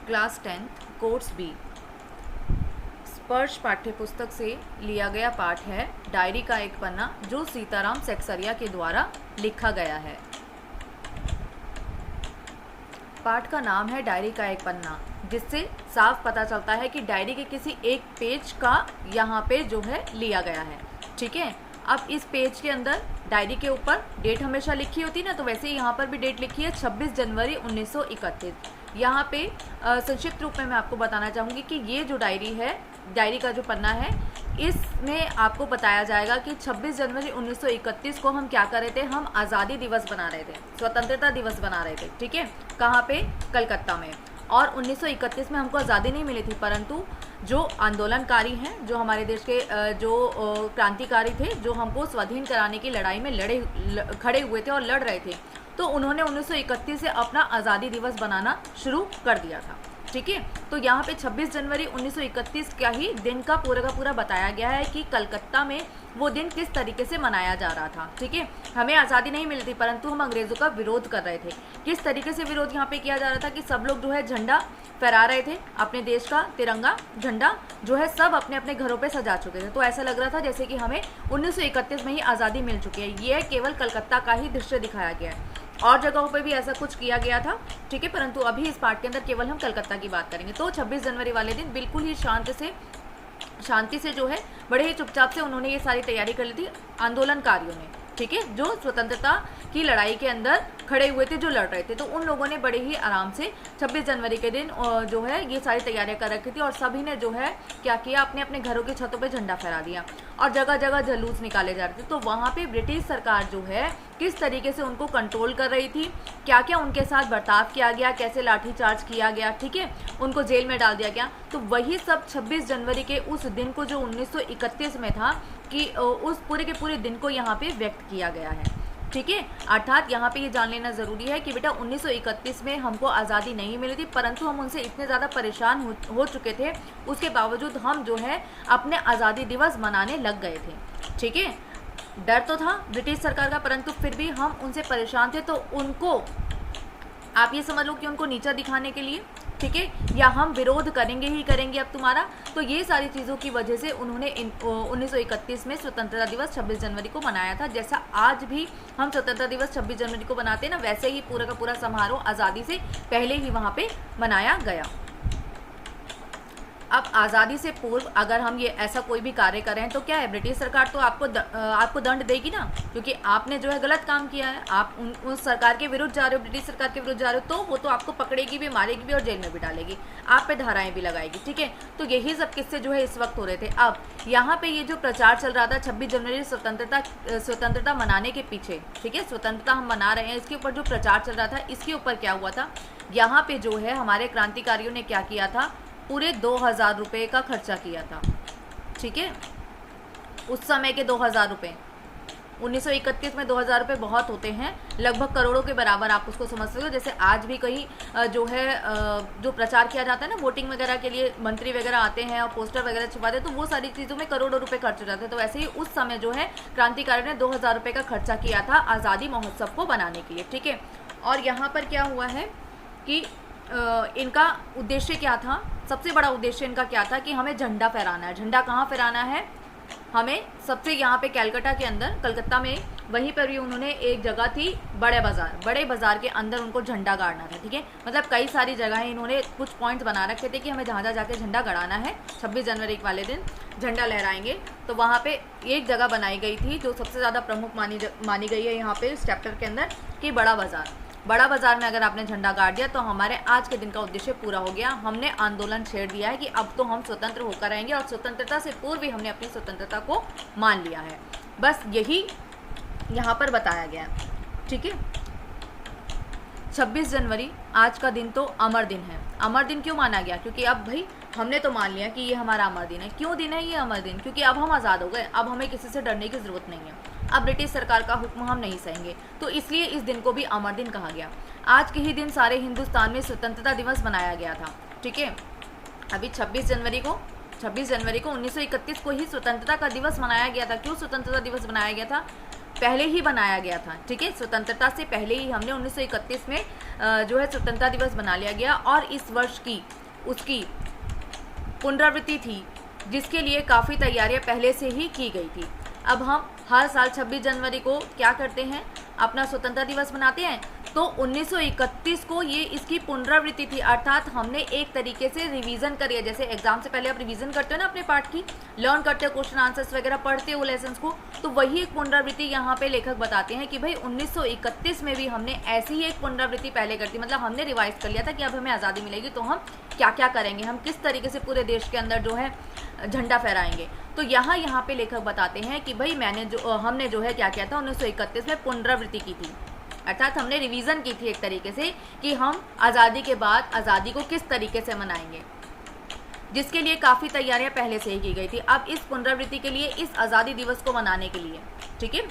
Class 10th course B स्पर्श पाठ्यपुस्तक से लिया गया पाठ है डायरी का एक पन्ना, जो सीताराम सेक्सरिया के द्वारा लिखा गया है। पाठ का नाम है डायरी का एक पन्ना, जिससे साफ पता चलता है कि डायरी के किसी एक पेज का यहाँ पे जो है लिया गया है। ठीक है, अब इस पेज के अंदर डायरी के ऊपर डेट हमेशा लिखी होती है ना, तो वैसे ही यहाँ पर भी डेट लिखी है 26 जनवरी 1931। यहाँ पे संक्षिप्त रूप में मैं आपको बताना चाहूँगी कि ये जो डायरी है, डायरी का जो पन्ना है, इसमें आपको बताया जाएगा कि 26 जनवरी 1931 को हम क्या कर रहे थे। हम आज़ादी दिवस बना रहे थे, स्वतंत्रता दिवस बना रहे थे। ठीक है, कहाँ पे? कलकत्ता में। और 1931 में हमको आज़ादी नहीं मिली थी, परंतु जो आंदोलनकारी हैं, जो हमारे देश के जो क्रांतिकारी थे, जो हमको स्वाधीन कराने की लड़ाई में खड़े हुए थे और लड़ रहे थे, तो उन्होंने 1931 से अपना आज़ादी दिवस बनाना शुरू कर दिया था। ठीक है, तो यहाँ पे 26 जनवरी 1931 का ही दिन का पूरा बताया गया है कि कलकत्ता में वो दिन किस तरीके से मनाया जा रहा था। ठीक है, हमें आज़ादी नहीं मिली थी, परंतु हम अंग्रेज़ों का विरोध कर रहे थे। किस तरीके से विरोध यहाँ पे किया जा रहा था कि सब लोग जो है झंडा फहरा रहे थे, अपने देश का तिरंगा झंडा जो है सब अपने अपने घरों पे सजा चुके थे। तो ऐसा लग रहा था जैसे कि हमें 1931 में ही आज़ादी मिल चुकी है। ये केवल कलकत्ता का ही दृश्य दिखाया गया है, और जगहों पे भी ऐसा कुछ किया गया था। ठीक है, परंतु अभी इस पार्ट के अंदर केवल हम कलकत्ता की बात करेंगे। तो 26 जनवरी वाले दिन बिल्कुल ही शांति से जो है बड़े ही चुपचाप से उन्होंने ये सारी तैयारी कर ली थी आंदोलनकारियों ने। ठीक है, जो स्वतंत्रता की लड़ाई के अंदर खड़े हुए थे, जो लड़ रहे थे, तो उन लोगों ने बड़े ही आराम से 26 जनवरी के दिन जो है ये सारी तैयारियां कर रखी थी, और सभी ने जो है क्या किया, अपने अपने घरों की छतों पे झंडा फहरा दिया और जगह जगह जुलूस निकाले जा रहे थे। तो वहाँ पे ब्रिटिश सरकार जो है किस तरीके से उनको कंट्रोल कर रही थी, क्या क्या उनके साथ बर्ताव किया गया, कैसे लाठीचार्ज किया गया, ठीक है, उनको जेल में डाल दिया गया। तो वही सब 26 जनवरी के उस दिन को, जो 1931 में था, कि उस पूरे के पूरे दिन को यहाँ पे व्यक्त किया गया है। ठीक है, अर्थात यहाँ पे ये जान लेना ज़रूरी है कि बेटा 1931 में हमको आज़ादी नहीं मिली थी, परंतु हम उनसे इतने ज़्यादा परेशान हो चुके थे, उसके बावजूद हम जो है अपने आज़ादी दिवस मनाने लग गए थे। ठीक है, डर तो था ब्रिटिश सरकार का, परंतु फिर भी हम उनसे परेशान थे, तो उनको आप ये समझ लो कि उनको नीचा दिखाने के लिए, ठीक है, या हम विरोध करेंगे ही करेंगे अब तुम्हारा, तो ये सारी चीज़ों की वजह से उन्होंने 1931 में स्वतंत्रता दिवस 26 जनवरी को मनाया था। जैसा आज भी हम स्वतंत्रता दिवस 26 जनवरी को मनाते हैं ना, वैसे ही पूरा का पूरा समारोह आज़ादी से पहले ही वहाँ पे मनाया गया। अब आज़ादी से पूर्व अगर हम ये ऐसा कोई भी कार्य करें तो क्या है, ब्रिटिश सरकार तो आपको दंड देगी ना, क्योंकि आपने जो है गलत काम किया है, आप उस सरकार के विरुद्ध जा रहे हो, ब्रिटिश सरकार के विरुद्ध जा रहे हो, तो वो तो आपको पकड़ेगी भी, मारेगी भी और जेल में भी डालेगी, आप पे धाराएं भी लगाएगी। ठीक है, तो यही सब किस्से जो है इस वक्त हो रहे थे। अब यहाँ पे ये जो प्रचार चल रहा था 26 जनवरी स्वतंत्रता मनाने के पीछे, ठीक है, स्वतंत्रता हम मना रहे हैं, इसके ऊपर जो प्रचार चल रहा था, इसके ऊपर क्या हुआ था, यहाँ पे जो है हमारे क्रांतिकारियों ने क्या किया था, पूरे 2000 रुपये का खर्चा किया था। ठीक है, उस समय के 2000 रुपये, 1931 में 2000 रुपये बहुत होते हैं, लगभग करोड़ों के बराबर आप उसको समझ सकते हो। जैसे आज भी कहीं जो है जो प्रचार किया जाता है ना, वोटिंग वगैरह के लिए मंत्री वगैरह आते हैं और पोस्टर वगैरह छुपाते हैं, तो वो सारी चीज़ों में करोड़ों रुपये खर्च हो जाते हैं। तो वैसे ही उस समय जो है क्रांतिकारियों ने 2000 रुपये का खर्चा किया था आज़ादी महोत्सव को बनाने के लिए। ठीक है, और यहाँ पर क्या हुआ है कि इनका उद्देश्य क्या था, सबसे बड़ा उद्देश्य इनका क्या था कि हमें झंडा फहराना है। झंडा कहाँ फहराना है, हमें सबसे यहाँ पे कलकत्ता के अंदर, कलकत्ता में वहीं पर भी उन्होंने एक जगह थी बड़े बाज़ार के अंदर उनको झंडा गाड़ना था। ठीक है, मतलब कई सारी जगहें इन्होंने कुछ पॉइंट्स बना रखे थे कि हमें जहाँ जाके झंडा गड़ाना है, 26 जनवरी वाले दिन झंडा लहराएंगे। तो वहाँ पे एक जगह बनाई गई थी जो सबसे ज़्यादा प्रमुख मानी गई है यहाँ पे इस चैप्टर के अंदर, कि बड़ा बाज़ार में अगर आपने झंडा गाड़ दिया तो हमारे आज के दिन का उद्देश्य पूरा हो गया। हमने आंदोलन छेड़ दिया है कि अब तो हम स्वतंत्र होकर रहेंगे, और स्वतंत्रता से पूर्व भी हमने अपनी स्वतंत्रता को मान लिया है। बस यही यहाँ पर बताया गया। ठीक है, 26 जनवरी आज का दिन तो अमर दिन है। अमर दिन क्यों माना गया, क्योंकि अब भाई हमने तो मान लिया कि ये हमारा अमर दिन है। क्यों दिन है ये अमर दिन, क्योंकि अब हम आज़ाद हो गए, अब हमें किसी से डरने की ज़रूरत नहीं है, अब ब्रिटिश सरकार का हुक्म हम नहीं सहेंगे, तो इसलिए इस दिन को भी अमर दिन कहा गया। आज के ही दिन सारे हिंदुस्तान में स्वतंत्रता दिवस मनाया गया था। ठीक है, अभी 26 जनवरी को 1931 को ही स्वतंत्रता का दिवस मनाया गया था। क्यों स्वतंत्रता दिवस मनाया गया था, पहले ही बनाया गया था। ठीक है, स्वतंत्रता से पहले ही हमने 1931 में जो है स्वतंत्रता दिवस बना लिया गया, और इस वर्ष की उसकी पुनरावृत्ति थी, जिसके लिए काफ़ी तैयारियां पहले से ही की गई थी। अब हम हर साल 26 जनवरी को क्या करते हैं, अपना स्वतंत्रता दिवस मनाते हैं। तो 1931 को ये इसकी पुनरावृत्ति थी, अर्थात हमने एक तरीके से रिवीजन करी है। जैसे एग्जाम से पहले आप रिवीजन करते हो ना अपने पाठ की, लर्न करते हो, क्वेश्चन आंसर्स वगैरह पढ़ते हो लेसन्स को, तो वही एक पुनरावृत्ति यहाँ पे लेखक बताते हैं कि भाई 1931 में भी हमने ऐसी ही एक पुनरावृत्ति पहले कर दी। मतलब हमने रिवाइज कर लिया था कि अब हमें आज़ादी मिलेगी तो हम क्या क्या करेंगे, हम किस तरीके से पूरे देश के अंदर जो है झंडा फहराएंगे। तो यहाँ पे लेखक बताते हैं कि भाई हमने जो है क्या किया था, 1931 में पुनरावृत्ति की थी, अर्थात हमने रिवीजन की थी एक तरीके से कि हम आज़ादी के बाद आज़ादी को किस तरीके से मनाएंगे, जिसके लिए काफ़ी तैयारियां पहले से ही की गई थी। अब इस पुनरावृत्ति के लिए, इस आज़ादी दिवस को मनाने के लिए, ठीक है,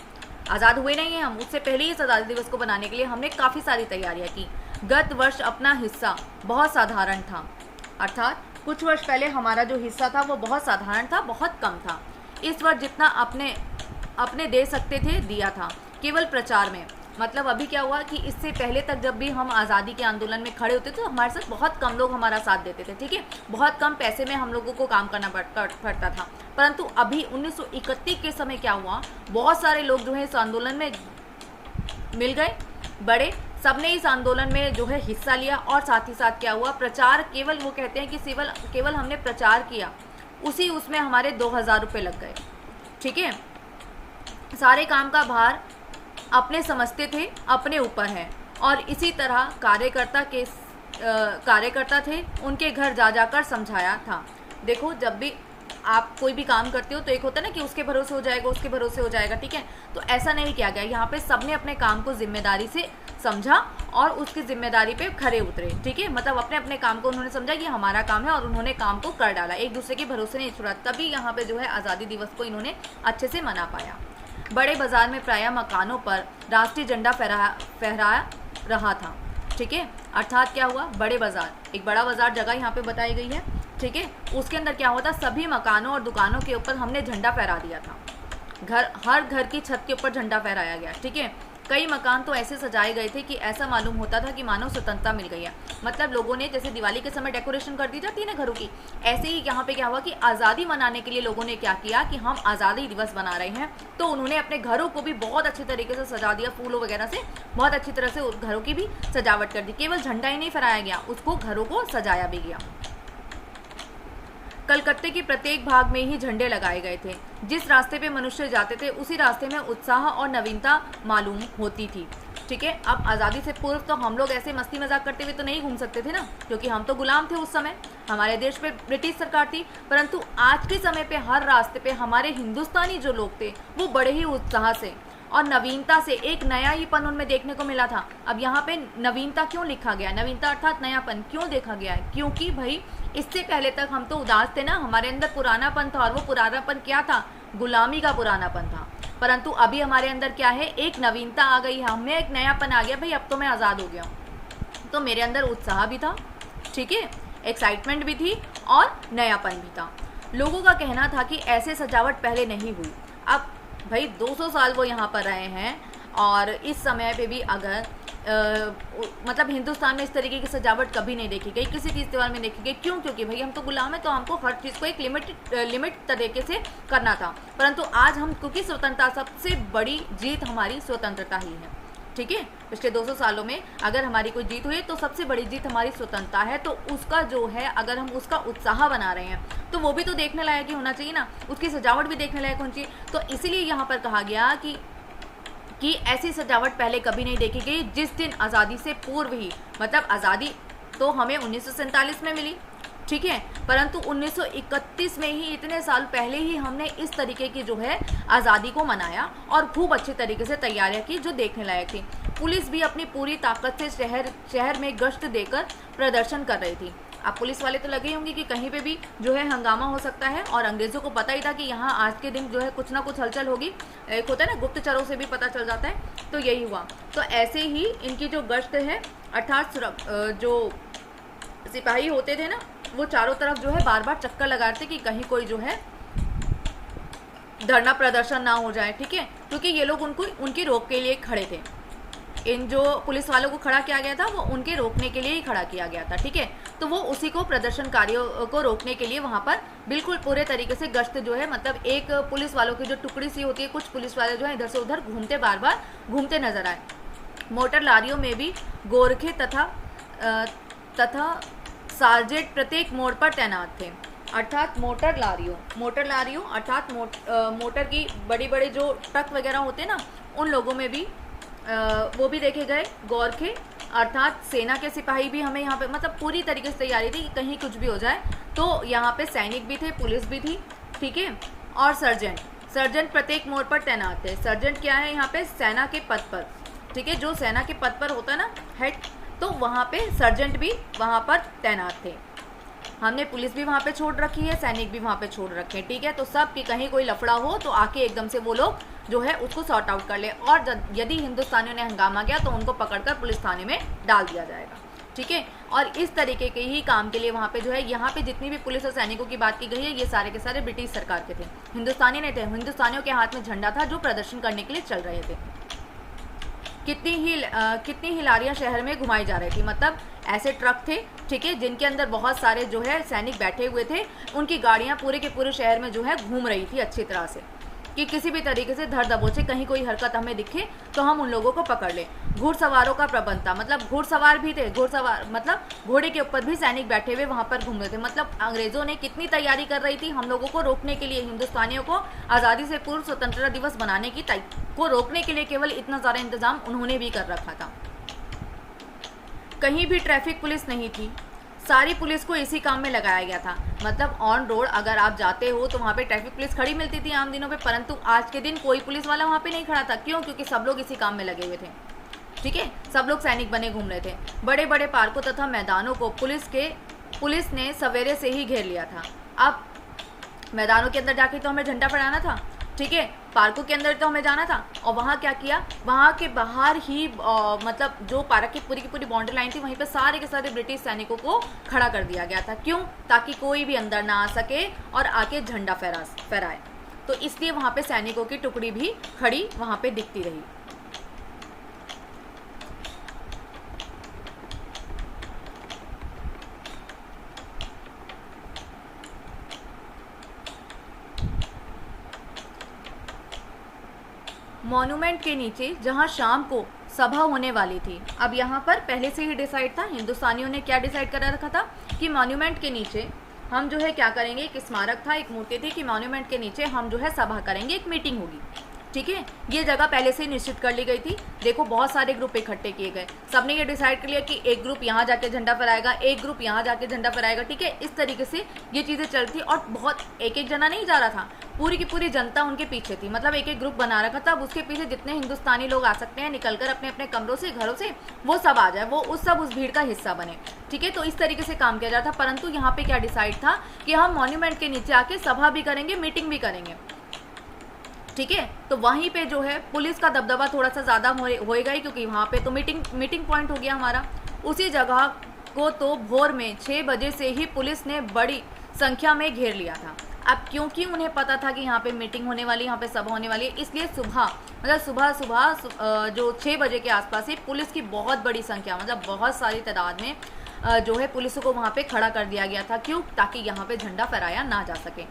आज़ाद हुए नहीं हैं हम, उससे पहले ही इस आज़ादी दिवस को मनाने के लिए हमने काफ़ी सारी तैयारियां की। गत वर्ष अपना हिस्सा बहुत साधारण था, अर्थात कुछ वर्ष पहले हमारा जो हिस्सा था वो बहुत साधारण था, बहुत कम था। इस वर्ष जितना अपने दे सकते थे दिया था, केवल प्रचार में। मतलब अभी क्या हुआ कि इससे पहले तक जब भी हम आज़ादी के आंदोलन में खड़े होते थे तो हमारे साथ बहुत कम लोग हमारा साथ देते थे, ठीक है, बहुत कम पैसे में हम लोगों को काम करना पड़ता था। परंतु अभी 1931 के समय क्या हुआ, बहुत सारे लोग जो है इस आंदोलन में मिल गए, बड़े सबने इस आंदोलन में जो है हिस्सा लिया, और साथ ही साथ क्या हुआ, प्रचार केवल, वो कहते हैं कि केवल हमने प्रचार किया, उसमें हमारे 2000 रुपये लग गए। ठीक है, सारे काम का भार अपने समझते थे, अपने ऊपर है। और इसी तरह कार्यकर्ता थे, उनके घर जा जाकर समझाया था। देखो, जब भी आप कोई भी काम करते हो तो एक होता है ना कि उसके भरोसे हो जाएगा, उसके भरोसे हो जाएगा, ठीक है, तो ऐसा नहीं किया गया। यहाँ पे सबने अपने काम को जिम्मेदारी से समझा और उसकी जिम्मेदारी पे खरे उतरे। ठीक है, मतलब अपने अपने काम को उन्होंने समझा कि हमारा काम है, और उन्होंने काम को कर डाला, एक दूसरे के भरोसे नहीं छोड़ा। तभी यहाँ पे जो है आज़ादी दिवस को इन्होंने अच्छे से मना पाया। बड़े बाजार में प्रायः मकानों पर राष्ट्रीय झंडा फहराया रहा था। ठीक है, अर्थात क्या हुआ, बड़े बाजार, एक बड़ा बाजार जगह यहाँ पे बताई गई है। ठीक है, उसके अंदर क्या हुआ था, सभी मकानों और दुकानों के ऊपर हमने झंडा फहरा दिया था। हर घर की छत के ऊपर झंडा फहराया गया। ठीक है, कई मकान तो ऐसे सजाए गए थे कि ऐसा मालूम होता था कि मानो स्वतंत्रता मिल गई है। मतलब लोगों ने, जैसे दिवाली के समय डेकोरेशन कर दी जाती है ना घरों की, ऐसे ही यहाँ पे क्या हुआ कि आज़ादी मनाने के लिए लोगों ने क्या किया कि हम आज़ादी दिवस मना रहे हैं, तो उन्होंने अपने घरों को भी बहुत अच्छे तरीके से सजा दिया, फूलों वगैरह से बहुत अच्छी तरह से घरों की भी सजावट कर दी। केवल झंडा ही नहीं फहराया गया, उसको घरों को सजाया भी गया। कलकत्ते के प्रत्येक भाग में ही झंडे लगाए गए थे। जिस रास्ते पे मनुष्य जाते थे उसी रास्ते में उत्साह और नवीनता मालूम होती थी। ठीक है, अब आज़ादी से पूर्व तो हम लोग ऐसे मस्ती मजाक करते हुए तो नहीं घूम सकते थे ना, क्योंकि हम तो गुलाम थे उस समय, हमारे देश पे ब्रिटिश सरकार थी। परंतु आज के समय पे हर रास्ते पे हमारे हिंदुस्तानी जो लोग थे वो बड़े ही उत्साह से और नवीनता से, एक नया ही पन उनमें देखने को मिला था। अब यहाँ पे नवीनता क्यों लिखा गया, नवीनता अर्थात नयापन क्यों देखा गया है, क्योंकि भाई इससे पहले तक हम तो उदास थे ना, हमारे अंदर पुरानापन था, और वो पुरानापन क्या था, गुलामी का पुरानापन था। परंतु अभी हमारे अंदर क्या है, एक नवीनता आ गई, हमें एक नयापन आ गया, भाई अब तो मैं आज़ाद हो गया हूँ। तो मेरे अंदर उत्साह भी था, ठीक है, एक्साइटमेंट भी थी और नयापन भी था। लोगों का कहना था कि ऐसे सजावट पहले नहीं हुई। अब भाई 200 साल वो यहाँ पर रहे हैं, और इस समय पे भी अगर मतलब हिंदुस्तान में इस तरीके की सजावट कभी नहीं देखी गई, किसी चीज़ त्यौहार में देखी गई। क्यों? क्योंकि भाई हम तो गुलाम है, तो हमको हर चीज़ को एक लिमिट तरीके से करना था। परंतु आज हम, क्योंकि स्वतंत्रता, सबसे बड़ी जीत हमारी स्वतंत्रता ही है। ठीक है, पिछले 200 सालों में अगर हमारी कोई जीत हुई तो सबसे बड़ी जीत हमारी स्वतंत्रता है। तो उसका जो है, अगर हम उसका उत्साह बना रहे हैं तो वो भी तो देखने लायक ही होना चाहिए ना, उसकी सजावट भी देखने लायक होनी चाहिए। तो इसीलिए यहाँ पर कहा गया कि ऐसी सजावट पहले कभी नहीं देखी गई, जिस दिन आज़ादी से पूर्व ही, मतलब आज़ादी तो हमें 1947 में मिली, ठीक है, परंतु 1931 में ही, इतने साल पहले ही हमने इस तरीके की जो है आज़ादी को मनाया और खूब अच्छी तरीके से तैयारियां की, जो देखने लायक थी। पुलिस भी अपनी पूरी ताकत से शहर में गश्त देकर प्रदर्शन कर रही थी। अब पुलिस वाले तो लगे होंगे कि कहीं पे भी जो है हंगामा हो सकता है, और अंग्रेज़ों को पता ही था कि यहाँ आज के दिन जो है कुछ ना कुछ हलचल होगी। एक होता है ना, गुप्तचरों से भी पता चल जाता है, तो यही हुआ। तो ऐसे ही इनकी जो गश्त है, अर्थात जो सिपाही होते थे ना, वो चारों तरफ जो है बार बार चक्कर लगाते कि कहीं कोई जो है धरना प्रदर्शन ना हो जाए, ठीक है, क्योंकि ये लोग उनको उनकी रोक के लिए खड़े थे। इन जो पुलिस वालों को खड़ा किया गया था वो उनके रोकने के लिए ही खड़ा किया गया था, ठीक है। तो वो उसी को प्रदर्शनकारियों को रोकने के लिए वहाँ पर बिल्कुल पूरे तरीके से गश्त जो है, मतलब एक पुलिस वालों की जो टुकड़ी सी होती है, कुछ पुलिस वाले जो है इधर से उधर घूमते, बार बार घूमते नजर आए। मोटर लारियों में भी गोरखे तथा सार्जेंट प्रत्येक मोड़ पर तैनात थे। अर्थात मोटर लारियों अर्थात मोटर की बड़ी बड़े जो ट्रक वगैरह होते हैं ना, उन लोगों में भी वो भी देखे गए। गोरखे अर्थात सेना के सिपाही भी हमें यहाँ पे, मतलब पूरी तरीके से तैयारी थी कि कहीं कुछ भी हो जाए। तो यहाँ पे सैनिक भी थे, पुलिस भी थी, ठीक है। और सर्जेंट प्रत्येक मोड़ पर तैनात थे। सर्जेंट क्या है यहाँ पे? सेना के पद पर, ठीक है, जो सेना के पद पर होता है ना हेड, तो वहाँ पे सर्जेंट भी वहाँ पर तैनात थे। हमने पुलिस भी वहाँ पे छोड़ रखी है, सैनिक भी वहाँ पे छोड़ रखे हैं, ठीक है। तो सब की कहीं कोई लफड़ा हो तो आके एकदम से वो लोग जो है उसको सॉर्ट आउट कर ले, और यदि हिंदुस्तानियों ने हंगामा किया तो उनको पकड़कर पुलिस थाने में डाल दिया जाएगा, ठीक है। और इस तरीके के ही काम के लिए वहाँ पे जो है, यहाँ पे जितनी भी पुलिस और सैनिकों की बात की गई है, ये सारे के सारे ब्रिटिश सरकार के थे, हिंदुस्तानी नहीं थे। हिंदुस्तानियों के हाथ में झंडा था जो प्रदर्शन करने के लिए चल रहे थे। कितनी ही लारियां शहर में घुमाई जा रही थी, मतलब ऐसे ट्रक थे, ठीक है, जिनके अंदर बहुत सारे जो है सैनिक बैठे हुए थे। उनकी गाड़ियां पूरे के पूरे शहर में जो है घूम रही थी अच्छी तरह से, कि किसी भी तरीके से धर दबोचे, कहीं कोई हरकत हमें दिखे तो हम उन लोगों को पकड़ लें। घुड़सवारों का प्रबंध था, मतलब घुड़सवार भी थे, घुड़सवार मतलब घोड़े के ऊपर भी सैनिक बैठे हुए वहां पर घूम रहे थे। मतलब अंग्रेजों ने कितनी तैयारी कर रही थी हम लोगों को रोकने के लिए, हिंदुस्तानियों को आज़ादी से पूर्व स्वतंत्रता दिवस बनाने की को रोकने के लिए केवल इतना सारा इंतजाम उन्होंने भी कर रखा था। कहीं भी ट्रैफिक पुलिस नहीं थी, सारी पुलिस को इसी काम में लगाया गया था। मतलब ऑन रोड अगर आप जाते हो तो वहाँ पे ट्रैफिक पुलिस खड़ी मिलती थी आम दिनों पे, परंतु आज के दिन कोई पुलिस वाला वहाँ पे नहीं खड़ा था। क्यों? क्योंकि सब लोग इसी काम में लगे हुए थे, ठीक है, सब लोग सैनिक बने घूम रहे थे। बड़े बड़े पार्कों तथा मैदानों को पुलिस ने सवेरे से ही घेर लिया था। अब मैदानों के अंदर जाके तो हमें झंडा फहराना था, ठीक है, पार्कों के अंदर तो हमें जाना था, और वहाँ क्या किया, वहाँ के बाहर ही मतलब जो पार्क की पूरी बाउंड्री लाइन थी, वहीं पे सारे के सारे ब्रिटिश सैनिकों को खड़ा कर दिया गया था। क्यों? ताकि कोई भी अंदर ना आ सके और आके झंडा फहराए। तो इसलिए वहाँ पे सैनिकों की टुकड़ी भी खड़ी वहाँ पे दिखती रही। मॉन्यूमेंट के नीचे जहां शाम को सभा होने वाली थी। अब यहाँ पर पहले से ही डिसाइड था, हिंदुस्तानियों ने क्या डिसाइड कर रखा था कि मॉन्यूमेंट के नीचे हम जो है क्या करेंगे, एक स्मारक था, एक मूर्ति थी कि मॉन्यूमेंट के नीचे हम जो है सभा करेंगे, एक मीटिंग होगी, ठीक है। ये जगह पहले से ही निश्चित कर ली गई थी। देखो बहुत सारे ग्रुप इकट्ठे किए गए, सबने ये डिसाइड कर लिया कि एक ग्रुप यहाँ जाके झंडा फहराएगा, एक ग्रुप यहाँ जाके झंडा फहराएगा, ठीक है। इस तरीके से ये चीज़ें चलती, और बहुत एक जना नहीं जा रहा था, पूरी की पूरी जनता उनके पीछे थी। मतलब एक ग्रुप बना रखा था, उसके पीछे जितने हिंदुस्तानी लोग आ सकते हैं निकलकर अपने अपने कमरों से, घरों से, वो सब आ जाए, वो उस भीड़ का हिस्सा बने, ठीक है। तो इस तरीके से काम किया जाता। परंतु यहाँ पे क्या डिसाइड था कि हम मॉन्यूमेंट के नीचे आके सभा भी करेंगे, मीटिंग भी करेंगे, ठीक है। तो वहीं पे जो है पुलिस का दबदबा थोड़ा सा ज़्यादा होएगा ही, क्योंकि वहाँ पे तो मीटिंग पॉइंट हो गया हमारा। उसी जगह को तो भोर में 6 बजे से ही पुलिस ने बड़ी संख्या में घेर लिया था। अब क्योंकि उन्हें पता था कि यहाँ पे मीटिंग होने वाली, यहाँ पे सभा होने वाली है, इसलिए सुबह जो 6 बजे के आसपास ही पुलिस की बहुत बड़ी संख्या, मतलब बहुत सारी तादाद में जो है पुलिस को वहाँ पे खड़ा कर दिया गया था। क्यों? ताकि यहाँ पे झंडा फहराया ना जा सके।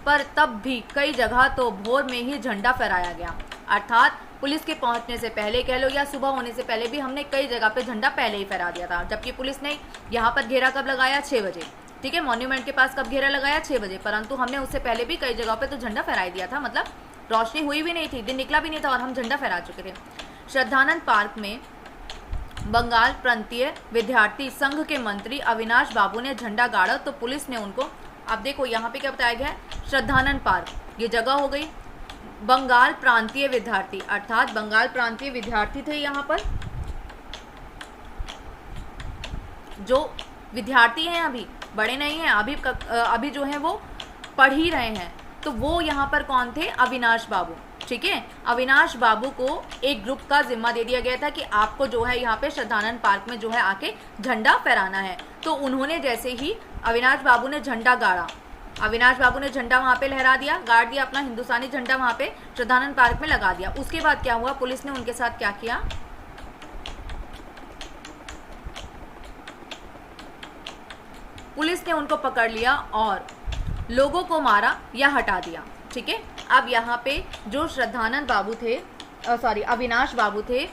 पर तब भी कई जगह तो भोर में ही झंडा फहराया गया, अर्थात पुलिस के पहुंचने से पहले कह लो या सुबह होने से पहले भी हमने कई जगह पे झंडा पहले ही फहरा दिया था। जबकि पुलिस ने यहाँ पर घेरा कब लगाया? 6 बजे, ठीक है। मॉन्यूमेंट के पास कब घेरा लगाया? 6 बजे। परंतु हमने उससे पहले भी कई जगह पे तो झंडा फहरा दिया था, मतलब रोशनी हुई भी नहीं थी, दिन निकला भी नहीं था और हम झंडा फहरा चुके थे। श्रद्धानंद पार्क में बंगाल प्रांतीय विद्यार्थी संघ के मंत्री अविनाश बाबू ने झंडा गाड़ा, तो पुलिस ने उनको, अब देखो यहाँ पे क्या बताया गया है, श्रद्धानंद पार्क ये जगह हो गई, बंगाल प्रांतीय विद्यार्थी अर्थात बंगाल प्रांतीय विद्यार्थी थे यहाँ पर, जो विद्यार्थी हैं, अभी बड़े नहीं हैं, अभी जो है वो पढ़ ही रहे हैं। तो वो यहाँ पर कौन थे? अविनाश बाबू, ठीक है। अविनाश बाबू को एक ग्रुप का जिम्मा दे दिया गया था कि आपको जो है यहाँ पे श्रद्धानंद पार्क में जो है आके झंडा फहराना है। तो उन्होंने जैसे ही अविनाश बाबू ने झंडा गाड़ा, अविनाश बाबू ने झंडा वहाँ पे लहरा दिया, गाड़ दिया अपना हिंदुस्तानी झंडा वहाँ पे श्रद्धानंद पार्क में लगा दिया। उसके बाद क्या हुआ, पुलिस ने उनके साथ क्या किया, पुलिस ने उनको पकड़ लिया और लोगों को मारा या हटा दिया। ठीक है, अब यहाँ पे जो श्रद्धानंद बाबू थे, सॉरी अविनाश बाबू थे,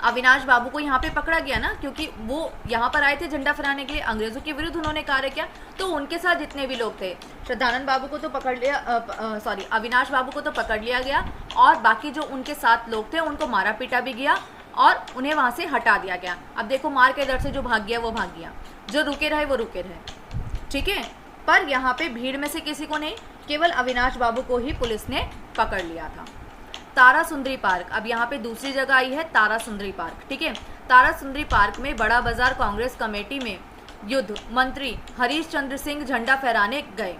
अविनाश बाबू को यहाँ पे पकड़ा गया ना, क्योंकि वो यहाँ पर आए थे झंडा फहराने के लिए, अंग्रेजों के विरुद्ध उन्होंने कार्य किया। तो उनके साथ जितने भी लोग थे, श्रद्धानंद बाबू को तो पकड़ लिया, सॉरी अविनाश बाबू को तो पकड़ लिया गया, और बाकी जो उनके साथ लोग थे उनको मारा पीटा भी गया और उन्हें वहाँ से हटा दिया गया। अब देखो, मार के डर से जो भाग गया वो भाग गया, जो रुके रहे वो रुके रहे। ठीक है, पर यहाँ पे भीड़ में से किसी को नहीं, केवल अविनाश बाबू को ही पुलिस ने पकड़ लिया था। तारा सुंदरी पार्क, अब यहाँ पे दूसरी जगह आई है तारा सुंदरी पार्क। ठीक है, तारा सुंदरी पार्क में बड़ा बाजार कांग्रेस कमेटी में युद्ध मंत्री हरीश चंद्र सिंह झंडा फहराने गए,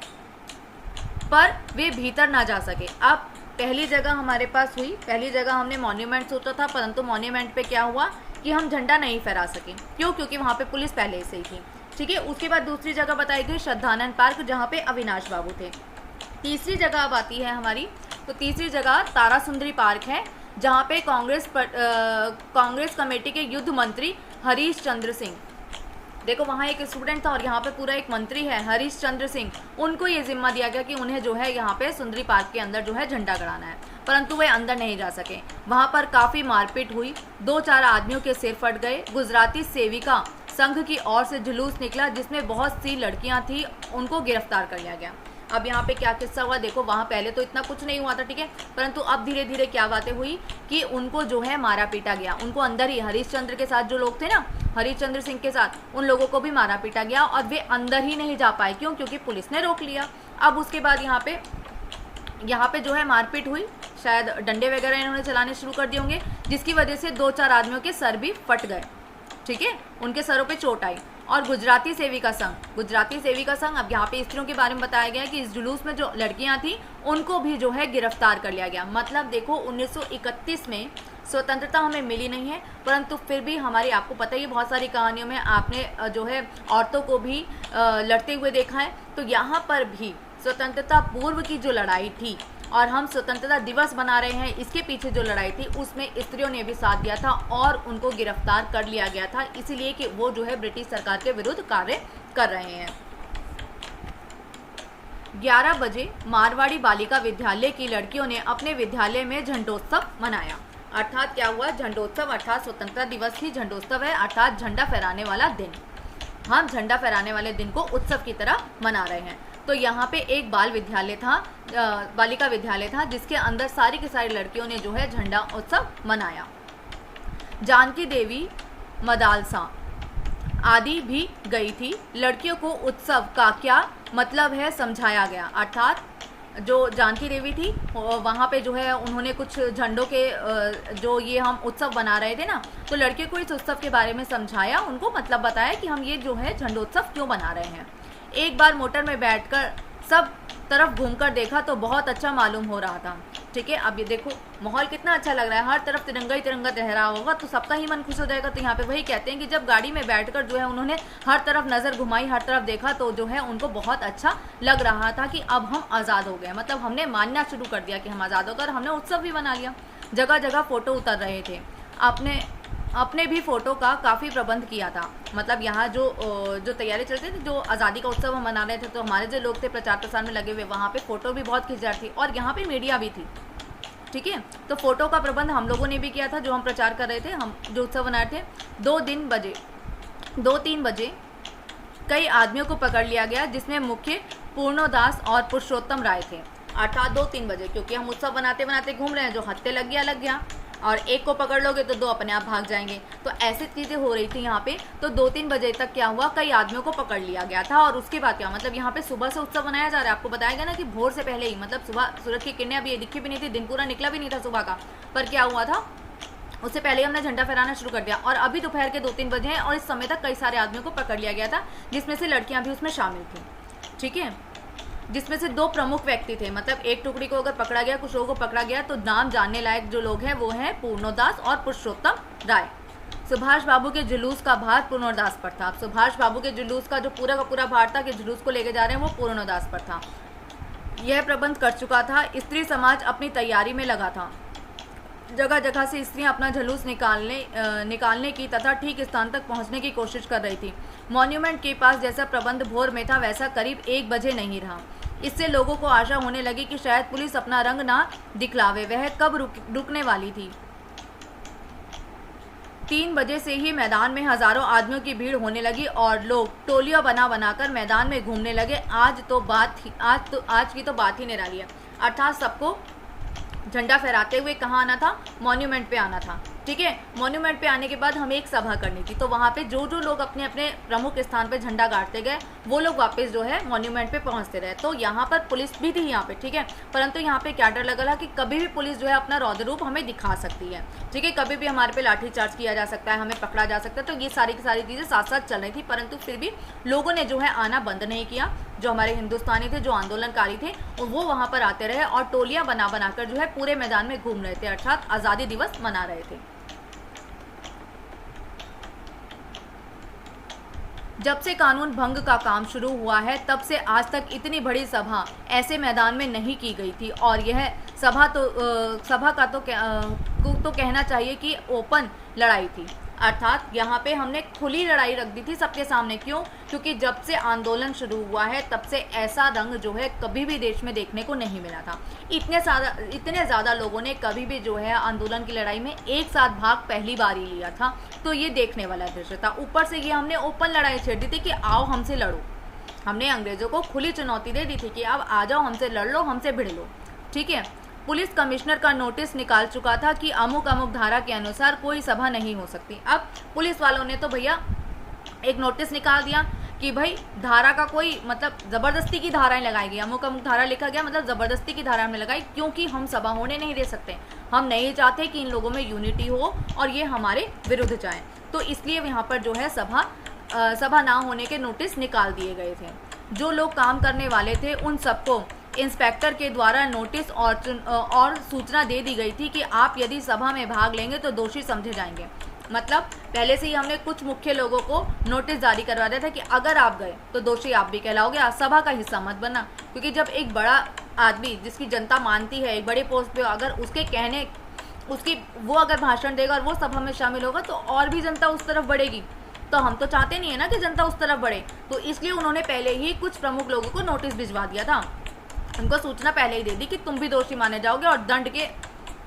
पर वे भीतर ना जा सके। अब पहली जगह हमारे पास हुई, पहली जगह हमने मॉन्यूमेंट सोचा था, परंतु मॉन्यूमेंट पे क्या हुआ कि हम झंडा नहीं फहरा सके। क्यों? क्योंकि वहाँ पे पुलिस पहले से ही थी। ठीक है, उसके बाद दूसरी जगह बताई गई श्रद्धानंद पार्क, जहाँ पे अविनाश बाबू थे। तीसरी जगह अब आती है हमारी, तो तीसरी जगह तारा सुंदरी पार्क है, जहाँ पे कांग्रेस कमेटी के युद्ध मंत्री हरीश चंद्र सिंह, देखो वहाँ एक स्टूडेंट था और यहाँ पे पूरा एक मंत्री है हरीश चंद्र सिंह, उनको ये जिम्मा दिया गया कि उन्हें जो है यहाँ पे सुंदरी पार्क के अंदर जो है झंडा गड़ाना है, परंतु वे अंदर नहीं जा सके। वहाँ पर काफ़ी मारपीट हुई, 2-4 आदमियों के सिर फट गए। गुजराती सेविका संघ की ओर से जुलूस निकला जिसमें बहुत सी लड़कियाँ थी, उनको गिरफ्तार कर लिया गया। अब यहाँ पे क्या किस्सा हुआ देखो, वहाँ पहले तो इतना कुछ नहीं हुआ था, ठीक है, परंतु अब धीरे धीरे क्या बातें हुई कि उनको जो है मारा पीटा गया, उनको अंदर ही हरीश चंद्र के साथ जो लोग थे ना, हरीश चंद्र सिंह के साथ, उन लोगों को भी मारा पीटा गया और वे अंदर ही नहीं जा पाए। क्यों? क्योंकि पुलिस ने रोक लिया। अब उसके बाद यहाँ पे जो है मारपीट हुई, शायद डंडे वगैरह इन्होंने चलाने शुरू कर दिए होंगे, जिसकी वजह से 2-4 आदमियों के सर भी फट गए। ठीक है, उनके सरों पे चोट आई। और गुजराती सेविका संघ, अब यहाँ पे स्त्रियों के बारे में बताया गया है कि इस जुलूस में जो लड़कियां थी उनको भी जो है गिरफ्तार कर लिया गया। मतलब देखो 1931 में स्वतंत्रता हमें मिली नहीं है, परंतु फिर भी हमारी, आपको पता ही है बहुत सारी कहानियों में आपने जो है औरतों को भी लड़ते हुए देखा है, तो यहाँ पर भी स्वतंत्रता पूर्व की जो लड़ाई थी और हम स्वतंत्रता दिवस बना रहे हैं, इसके पीछे जो लड़ाई थी उसमें स्त्रियों ने भी साथ दिया था और उनको गिरफ्तार कर लिया गया था, इसीलिए कि वो जो है ब्रिटिश सरकार के विरुद्ध कार्य कर रहे हैं। 11 बजे मारवाड़ी बालिका विद्यालय की लड़कियों ने अपने विद्यालय में झंडोत्सव मनाया। अर्थात क्या हुआ? झंडोत्सव, अर्थात स्वतंत्रता दिवस ही झंडोत्सव है, अर्थात झंडा फहराने वाला दिन। हम झंडा फहराने वाले दिन को उत्सव की तरह मना रहे हैं। तो यहाँ पे एक बाल विद्यालय था, बालिका विद्यालय था, जिसके अंदर सारी की सारी लड़कियों ने जो है झंडा उत्सव मनाया। जानकी देवी, मदालसा आदि भी गई थी। लड़कियों को उत्सव का क्या मतलब है समझाया गया। अर्थात जो जानकी देवी थी वहाँ पे जो है उन्होंने कुछ झंडों के जो ये हम उत्सव बना रहे थे ना, तो लड़कियों को इस उत्सव के बारे में समझाया, उनको मतलब बताया कि हम ये जो है झंडोत्सव क्यों बना रहे हैं। एक बार मोटर में बैठकर सब तरफ घूमकर देखा तो बहुत अच्छा मालूम हो रहा था। ठीक है, अब ये देखो माहौल कितना अच्छा लग रहा है, हर तरफ तिरंगा ही तिरंगा लहरा होगा तो सबका ही मन खुश हो जाएगा। तो यहाँ पे वही कहते हैं कि जब गाड़ी में बैठकर जो है उन्होंने हर तरफ नज़र घुमाई, हर तरफ देखा तो जो है उनको बहुत अच्छा लग रहा था कि अब हम आज़ाद हो गए, मतलब हमने मानना शुरू कर दिया कि हम आज़ाद हो गए। हमने उत्सव भी बना लिया, जगह जगह फ़ोटो उतर रहे थे। अपने भी फ़ोटो का काफ़ी प्रबंध किया था। मतलब यहाँ जो तैयारी चलती थी, जो आज़ादी का उत्सव हम मना रहे थे, तो हमारे जो लोग थे प्रचार प्रसार में लगे हुए, वहाँ पे फ़ोटो भी बहुत खिंच रही थी और यहाँ पे मीडिया भी थी। ठीक है, तो फ़ोटो का प्रबंध हम लोगों ने भी किया था, जो हम प्रचार कर रहे थे, हम जो उत्सव बना रहे थे। 2-3 बजे कई आदमियों को पकड़ लिया गया, जिसमें मुख्य पूर्णोदास और पुरुषोत्तम राय थे। अर्थात 2-3 बजे, क्योंकि हम उत्सव बनाते बनाते घूम रहे हैं, जो हत्थे लग गया, और एक को पकड़ लोगे तो 2 अपने आप भाग जाएंगे। तो ऐसी चीज़ें हो रही थी यहाँ पे। तो 2-3 बजे तक क्या हुआ, कई आदमियों को पकड़ लिया गया था। और उसके बाद क्या, मतलब यहाँ पे सुबह से उत्सव मनाया जा रहा है, आपको बताया गया ना कि भोर से पहले ही, मतलब सुबह सूरज की किरणें अभी दिखी भी नहीं थी, दिन पूरा निकला भी नहीं था सुबह का, पर क्या हुआ था उससे पहले हमने झंडा फहराना शुरू कर दिया। और अभी दोपहर के 2-3 बजे हैं और इस समय तक कई सारे आदमियों को पकड़ लिया गया था, जिसमें से लड़कियाँ भी उसमें शामिल थी। ठीक है, जिसमें से 2 प्रमुख व्यक्ति थे, मतलब एक टुकड़ी को अगर पकड़ा गया, कुछ लोगों को पकड़ा गया, तो नाम जानने लायक जो लोग हैं वो हैं पूर्णोदास और पुरुषोत्तम राय। सुभाष बाबू के जुलूस का भार पूर्णदास पर था। सुभाष बाबू के जुलूस का जो पूरा का पूरा भार था कि जुलूस को लेके जा रहे हैं, वो पूर्णदास पर था। यह प्रबंध कर चुका था। स्त्री समाज अपनी तैयारी में लगा था। जगह जगह से स्त्रियां अपना जुलूस निकालने की तथा ठीक स्थान तक पहुंचने की कोशिश कर रही थी। मॉन्यूमेंट के पास जैसा प्रबंध भोर में था, वैसा करीब 1 बजे नहीं रहा। इससे लोगों को आशा होने लगी कि शायद पुलिस अपना रंग ना दिखलावे। वह कब रुकने वाली थी। 3 बजे से ही मैदान में हजारों आदमियों की भीड़ होने लगी और लोग टोलियां बना बनाकर मैदान में घूमने लगे। आज की तो बात ही निराली है। अर्थात सबको झंडा फहराते हुए कहाँ आना था? मॉन्यूमेंट पे आना था। ठीक है, मॉन्यूमेंट पे आने के बाद हमें एक सभा करनी थी। तो वहाँ पे जो जो लोग अपने अपने प्रमुख स्थान पे झंडा गाड़ते गए, वो लोग वापस जो है मॉन्यूमेंट पे पहुँचते रहे। तो यहाँ पर पुलिस भी थी यहाँ पे, ठीक है, परंतु यहाँ पे क्या डर लगा था कि कभी भी पुलिस जो है अपना रौद्र रूप हमें दिखा सकती है। ठीक है, कभी भी हमारे पे लाठीचार्ज किया जा सकता है, हमें पकड़ा जा सकता है। तो ये सारी की सारी चीज़ें साथ साथ चल रही थी, परंतु फिर भी लोगों ने जो है आना बंद नहीं किया। जो हमारे हिंदुस्तानी थे, जो आंदोलनकारी थे, वो वहाँ पर आते रहे और टोलियाँ बना बनाकर जो है पूरे मैदान में घूम रहे थे, अर्थात आज़ादी दिवस मना रहे थे। जब से कानून भंग का काम शुरू हुआ है, तब से आज तक इतनी बड़ी सभा ऐसे मैदान में नहीं की गई थी। और यह सभा का तो कहना चाहिए कि ओपन लड़ाई थी। अर्थात यहाँ पे हमने खुली लड़ाई रख दी थी सबके सामने। क्यों? क्योंकि जब से आंदोलन शुरू हुआ है, तब से ऐसा रंग जो है कभी भी देश में देखने को नहीं मिला था। इतने ज़्यादा लोगों ने कभी भी जो है आंदोलन की लड़ाई में एक साथ भाग पहली बार ही लिया था। तो ये देखने वाला दृश्य था। ऊपर से ये हमने ओपन लड़ाई छेड़ दी थी कि आओ हमसे लड़ो। हमने अंग्रेज़ों को खुली चुनौती दे दी थी कि अब आ जाओ, हमसे लड़ लो, हमसे भिड़ लो। ठीक है, पुलिस कमिश्नर का नोटिस निकाल चुका था कि अमुक अमुक धारा के अनुसार कोई सभा नहीं हो सकती। अब पुलिस वालों ने तो भैया एक नोटिस निकाल दिया कि भाई धारा का कोई मतलब ज़बरदस्ती की धाराएं लगाई गई। अमुक अमुक धारा लिखा गया, मतलब ज़बरदस्ती की धारा हमने लगाई, क्योंकि हम सभा होने नहीं दे सकते। हम नहीं चाहते कि इन लोगों में यूनिटी हो और ये हमारे विरुद्ध जाएँ। तो इसलिए यहाँ पर जो है सभा ना होने के नोटिस निकाल दिए गए थे। जो लोग काम करने वाले थे, उन सबको इंस्पेक्टर के द्वारा नोटिस और सूचना दे दी गई थी कि आप यदि सभा में भाग लेंगे तो दोषी समझे जाएंगे। मतलब पहले से ही हमने कुछ मुख्य लोगों को नोटिस जारी करवा दिया था कि अगर आप गए तो दोषी आप भी कहलाओगे, आप सभा का हिस्सा मत बनना। क्योंकि जब एक बड़ा आदमी जिसकी जनता मानती है, एक बड़े पोस्ट पे, अगर वो अगर भाषण देगा और वो सभा में शामिल होगा तो और भी जनता उस तरफ बढ़ेगी। तो हम तो चाहते नहीं है ना कि जनता उस तरफ बढ़े। तो इसलिए उन्होंने पहले ही कुछ प्रमुख लोगों को नोटिस भिजवा दिया था। उनको सूचना पहले ही दे दी कि तुम भी दोषी माने जाओगे और दंड के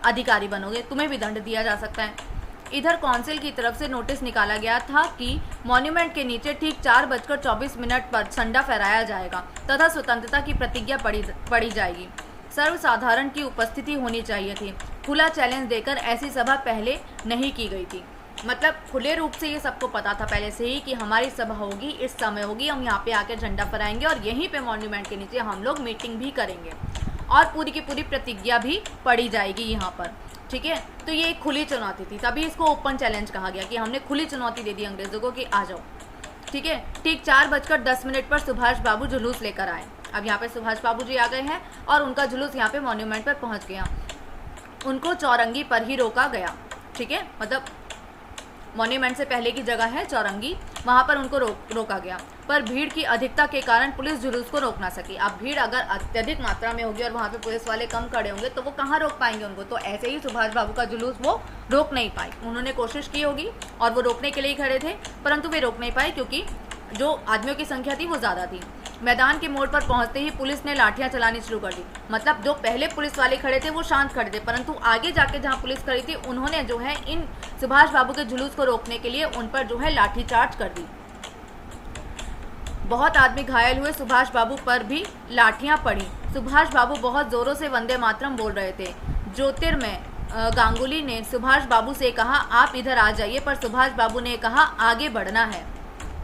अधिकारी बनोगे, तुम्हें भी दंड दिया जा सकता है। इधर काउंसिल की तरफ से नोटिस निकाला गया था कि मॉन्यूमेंट के नीचे ठीक 4:24 पर झंडा फहराया जाएगा तथा स्वतंत्रता की प्रतिज्ञा पढ़ी जाएगी। सर्वसाधारण की उपस्थिति होनी चाहिए थी। खुला चैलेंज देकर ऐसी सभा पहले नहीं की गई थी। मतलब खुले रूप से ये सबको पता था पहले से ही कि हमारी सभा होगी, इस समय होगी, हम यहाँ पे आकर झंडा फहराएंगे और यहीं पे मॉन्यूमेंट के नीचे हम लोग मीटिंग भी करेंगे और पूरी की पूरी प्रतिज्ञा भी पढ़ी जाएगी यहाँ पर। ठीक है, तो ये एक खुली चुनौती थी, तभी इसको ओपन चैलेंज कहा गया कि हमने खुली चुनौती दे दी अंग्रेज़ों को कि आ जाओ। ठीक है, ठीक 4:10 पर सुभाष बाबू जुलूस लेकर आए। अब यहाँ पे सुभाष बाबू जी आ गए हैं और उनका जुलूस यहाँ पे मॉन्यूमेंट पर पहुँच गया। उनको चौरंगी पर ही रोका गया। ठीक है, मतलब मॉन्यूमेंट से पहले की जगह है चौरंगी, वहाँ पर उनको रोका गया। पर भीड़ की अधिकता के कारण पुलिस जुलूस को रोक ना सकी। अब भीड़ अगर अत्यधिक मात्रा में होगी और वहाँ पे पुलिस वाले कम खड़े होंगे तो वो कहाँ रोक पाएंगे उनको। तो ऐसे ही सुभाष बाबू का जुलूस वो रोक नहीं पाए। उन्होंने कोशिश की होगी और वो रोकने के लिए ही खड़े थे, परंतु वे रोक नहीं पाए क्योंकि जो आदमियों की संख्या थी वो ज़्यादा थी। मैदान के मोड़ पर पहुंचते ही पुलिस ने लाठियां चलानी शुरू कर दी। मतलब जो पहले पुलिस वाले खड़े थे वो शांत खड़े थे, परंतु आगे जाके जहां पुलिस खड़ी थी उन्होंने जो है इन सुभाष बाबू के जुलूस को रोकने के लिए उन पर जो है लाठीचार्ज कर दी। बहुत आदमी घायल हुए, सुभाष बाबू पर भी लाठियां पड़ी। सुभाष बाबू बहुत जोरों से वंदे मातरम बोल रहे थे। ज्योतिर्मय गांगुली ने सुभाष बाबू से कहा आप इधर आ जाइए, पर सुभाष बाबू ने कहा आगे बढ़ना है।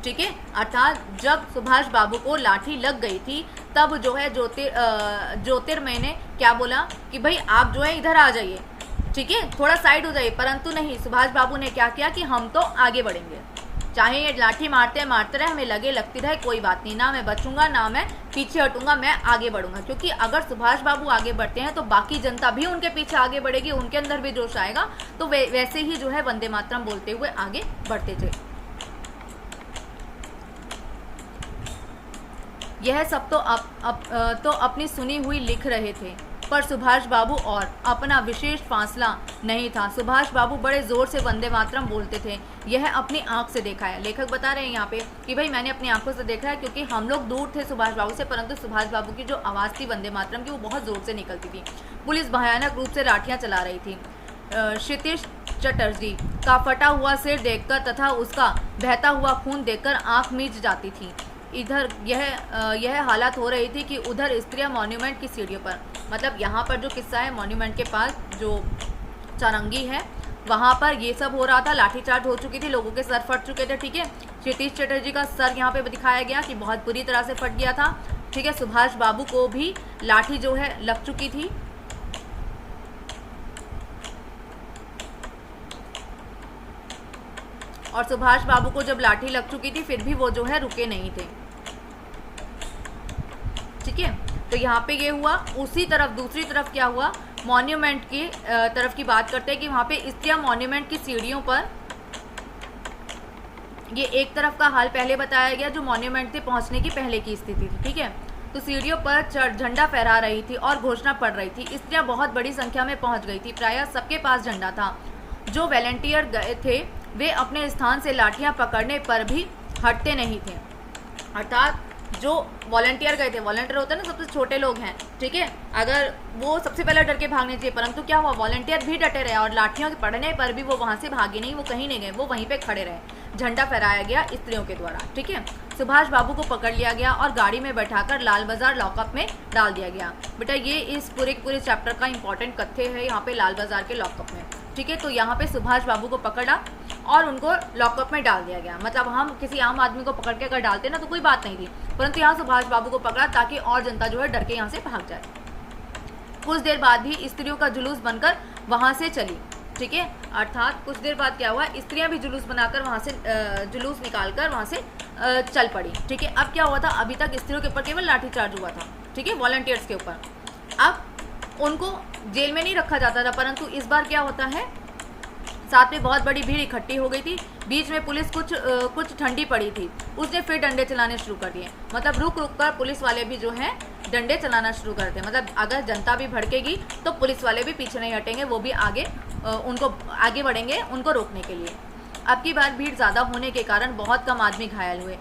ठीक है, अर्थात जब सुभाष बाबू को लाठी लग गई थी तब जो है ज्योतिर्मय ने क्या बोला कि भाई आप जो है इधर आ जाइए, ठीक है, थोड़ा साइड हो जाइए, परंतु नहीं, सुभाष बाबू ने क्या किया कि हम तो आगे बढ़ेंगे। चाहे ये लाठी मारते रहे, हमें लगती रहे, कोई बात नहीं, ना मैं बचूंगा ना मैं पीछे हटूंगा, मैं आगे बढ़ूंगा। क्योंकि अगर सुभाष बाबू आगे बढ़ते हैं तो बाकी जनता भी उनके पीछे आगे बढ़ेगी, उनके अंदर भी जोश आएगा, तो वैसे ही जो है वंदे मातरम बोलते हुए आगे बढ़ते थे। यह सब तो अपनी सुनी हुई लिख रहे थे, पर सुभाष बाबू और अपना विशेष फासला नहीं था। सुभाष बाबू बड़े ज़ोर से वंदे मातरम बोलते थे, यह अपनी आंख से देखा है। लेखक बता रहे हैं यहाँ पे कि भाई मैंने अपनी आंखों से देखा है, क्योंकि हम लोग दूर थे सुभाष बाबू से, परंतु सुभाष बाबू की जो आवाज़ थी वंदे मातरम की वो बहुत ज़ोर से निकलती थी। पुलिस भयानक रूप से लाठियाँ चला रही थी। क्षितिज चटर्जी का फटा हुआ सिर देखकर तथा उसका बहता हुआ खून देखकर आँख मीच जाती थी। इधर यह हालत हो रही थी कि उधर स्त्रियां मॉन्यूमेंट की सीढ़ियों पर, मतलब यहाँ पर जो किस्सा है मॉन्यूमेंट के पास जो चौरंगी है वहाँ पर ये सब हो रहा था, लाठीचार्ज हो चुकी थी, लोगों के सर फट चुके थे। ठीक है, क्षितिज चटर्जी का सर यहाँ पे दिखाया गया कि बहुत बुरी तरह से फट गया था। ठीक है, सुभाष बाबू को भी लाठी जो है लग चुकी थी। और सुभाष बाबू को जब लाठी लग चुकी थी फिर भी वो जो है रुके नहीं थे। ठीक है, तो यहाँ पे ये हुआ। उसी तरफ दूसरी तरफ क्या हुआ, मॉन्यूमेंट की तरफ की बात करते हैं कि वहाँ पे स्त्रियाँ मॉन्यूमेंट की सीढ़ियों पर, ये एक तरफ का हाल पहले बताया गया जो मॉन्यूमेंट से पहुँचने की पहले की स्थिति थी। ठीक है, तो सीढ़ियों पर झंडा फहरा रही थी और घोषणा पढ़ रही थी। स्त्रियाँ बहुत बड़ी संख्या में पहुँच गई थी, प्रायः सबके पास झंडा था। जो वॉलंटियर गए थे वे अपने स्थान से लाठियां पकड़ने पर भी हटते नहीं थे। अर्थात जो वॉलंटियर गए थे, वॉलंटियर होते हैं ना सबसे छोटे लोग हैं, ठीक है, अगर वो सबसे पहले डर के भागने चाहिए, परंतु क्या हुआ, वॉलंटियर भी डटे रहे और लाठियों के पड़ने पर भी वो वहाँ से भागे नहीं, वो कहीं नहीं गए, वो वहीं पे खड़े रहे। झंडा फहराया गया स्त्रियों के द्वारा। ठीक है, सुभाष बाबू को पकड़ लिया गया और गाड़ी में बैठाकर लाल बाजार लॉकअप में डाल दिया गया। बेटा ये इस पूरे चैप्टर का इंपॉर्टेंट कथ्य है यहाँ पे, लाल बाजार के लॉकअप में। ठीक है, तो यहाँ पे सुभाष बाबू को पकड़ा और उनको लॉकअप में डाल दिया गया। मतलब हम किसी आम आदमी को पकड़ के अगर डालते ना तो कोई बात नहीं थी, परंतु यहाँ सुभाष बाबू को पकड़ा ताकि और जनता जो है डर के यहाँ से भाग जाए। कुछ देर बाद भी स्त्रियों का जुलूस बनकर वहाँ से चली। ठीक है, अर्थात कुछ देर बाद क्या हुआ, स्त्रियां भी जुलूस बनाकर वहाँ से जुलूस निकालकर वहाँ से चल पड़ी। ठीक है, अब क्या हुआ था, अभी तक स्त्रियों के ऊपर केवल लाठीचार्ज हुआ था। ठीक है, वॉलंटियर्स के ऊपर। अब उनको जेल में नहीं रखा जाता था, परंतु इस बार क्या होता है, साथ में बहुत बड़ी भीड़ इकट्ठी हो गई थी। बीच में पुलिस कुछ ठंडी पड़ी थी, उसने फिर डंडे चलाने शुरू कर दिए। मतलब रुक कर पुलिस वाले भी जो हैं डंडे चलाना शुरू करते हैं। मतलब अगर जनता भी भड़केगी तो पुलिस वाले भी पीछे नहीं हटेंगे, वो भी उनको आगे बढ़ेंगे उनको रोकने के लिए। अब की बार भीड़ ज़्यादा होने के कारण बहुत कम आदमी घायल हुए।